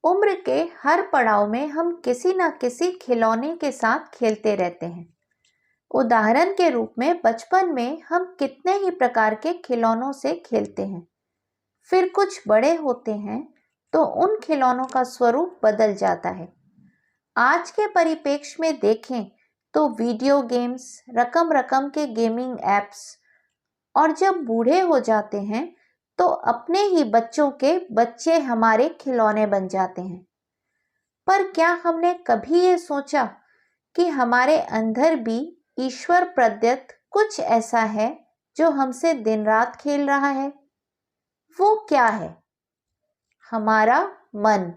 उम्र के हर पड़ाव में हम किसी न किसी खिलौने के साथ खेलते रहते हैं। उदाहरण के रूप में बचपन में हम कितने ही प्रकार के खिलौनों से खेलते हैं। फिर कुछ बड़े होते हैं तो उन खिलौनों का स्वरूप बदल जाता है। आज के परिप्रेक्ष्य में देखें तो वीडियो गेम्स, रकम रकम के गेमिंग ऐप्स, और जब बूढ़े हो जाते हैं तो अपने ही बच्चों के बच्चे हमारे खिलौने बन जाते हैं। पर क्या हमने कभी ये सोचा कि हमारे अंदर भी ईश्वर प्रदत्त कुछ ऐसा है जो हमसे दिन रात खेल रहा है? वो क्या है? हमारा मन।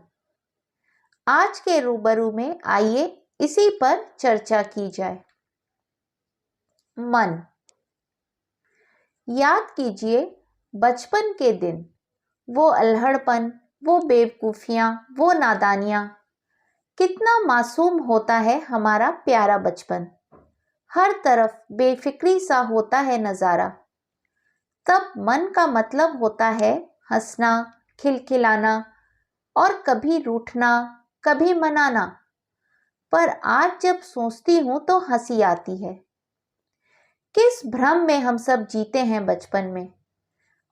आज के रूबरू में आइए इसी पर चर्चा की जाए। मन। याद कीजिए बचपन के दिन, वो अल्हड़पन, वो बेवकूफियां, वो नादानियां। कितना मासूम होता है हमारा प्यारा बचपन। हर तरफ बेफिक्री सा होता है नजारा। तब मन का मतलब होता है हंसना, खिलखिलाना और कभी रूठना, कभी मनाना। पर आज जब सोचती हूं तो हंसी आती है। किस भ्रम में हम सब जीते हैं बचपन में,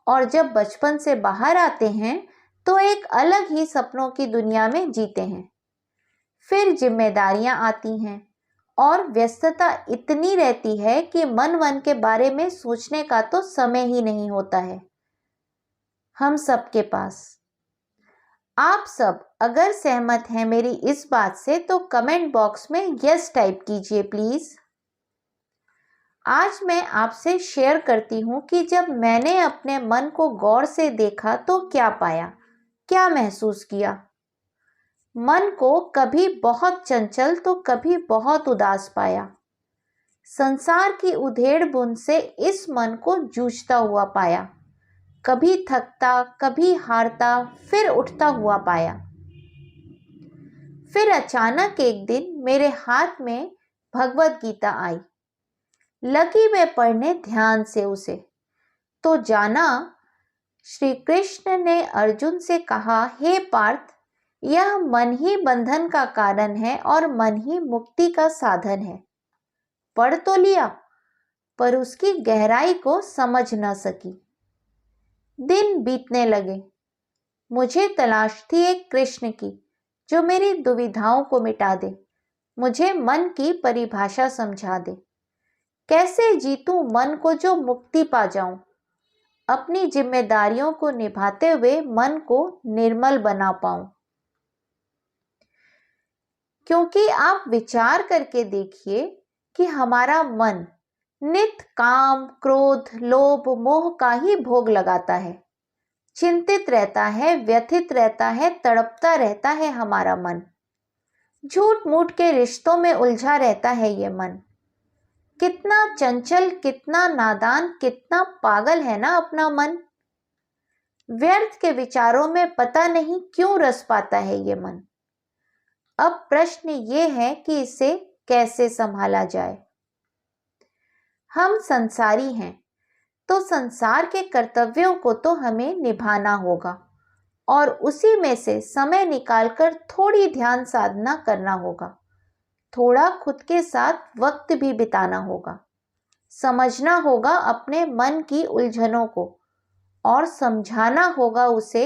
और जब बचपन से बाहर आते हैं तो एक अलग ही सपनों की दुनिया में जीते हैं। फिर जिम्मेदारियां आती हैं और व्यस्तता इतनी रहती है कि मन के बारे में सोचने का तो समय ही नहीं होता है हम सबके पास। आप सब अगर सहमत हैं मेरी इस बात से तो कमेंट बॉक्स में यस टाइप कीजिए प्लीज। आज मैं आपसे शेयर करती हूं कि जब मैंने अपने मन को गौर से देखा तो क्या पाया, क्या महसूस किया। मन को कभी बहुत चंचल तो कभी बहुत उदास पाया। संसार की उधेड़ बुन से इस मन को जूझता हुआ पाया। कभी थकता, कभी हारता, फिर उठता हुआ पाया। फिर अचानक एक दिन मेरे हाथ में भगवत गीता आई। लगी मैं पढ़ने ध्यान से उसे, तो जाना श्री कृष्ण ने अर्जुन से कहा, हे पार्थ, यह मन ही बंधन का कारण है और मन ही मुक्ति का साधन है। पढ़ तो लिया पर उसकी गहराई को समझ न सकी। दिन बीतने लगे। मुझे तलाश थी एक कृष्ण की जो मेरी दुविधाओं को मिटा दे, मुझे मन की परिभाषा समझा दे। कैसे जीतूं मन को जो मुक्ति पा जाऊं, अपनी जिम्मेदारियों को निभाते हुए मन को निर्मल बना पाऊं। क्योंकि आप विचार करके देखिए कि हमारा मन नित काम, क्रोध, लोभ, मोह का ही भोग लगाता है। चिंतित रहता है, व्यथित रहता है, तड़पता रहता है हमारा मन। झूठ मूठ के रिश्तों में उलझा रहता है ये मन। कितना चंचल, कितना नादान, कितना पागल है ना अपना मन। व्यर्थ के विचारों में पता नहीं क्यों रस पाता है ये मन। अब प्रश्न ये है कि इसे कैसे संभाला जाए। हम संसारी हैं तो संसार के कर्तव्यों को तो हमें निभाना होगा और उसी में से समय निकालकर थोड़ी ध्यान साधना करना होगा। थोड़ा खुद के साथ वक्त भी बिताना होगा। समझना होगा अपने मन की उलझनों को और समझाना होगा उसे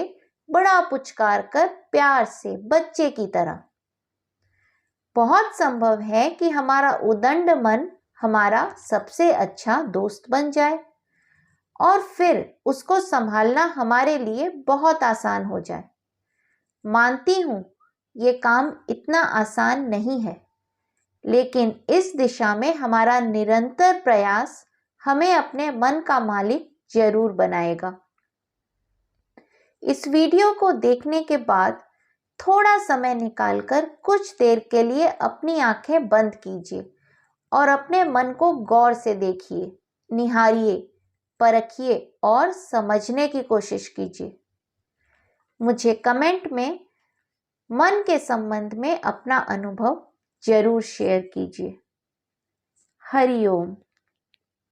बड़ा पुचकार कर प्यार से, बच्चे की तरह। बहुत संभव है कि हमारा उदंड मन हमारा सबसे अच्छा दोस्त बन जाए और फिर उसको संभालना हमारे लिए बहुत आसान हो जाए। मानती हूं ये काम इतना आसान नहीं है, लेकिन इस दिशा में हमारा निरंतर प्रयास हमें अपने मन का मालिक जरूर बनाएगा। इस वीडियो को देखने के बाद थोड़ा समय निकालकर कुछ देर के लिए अपनी आंखें बंद कीजिए और अपने मन को गौर से देखिए, निहारिए, परखिए और समझने की कोशिश कीजिए। मुझे कमेंट में मन के संबंध में अपना अनुभव जरूर शेयर कीजिए। हरि ओम।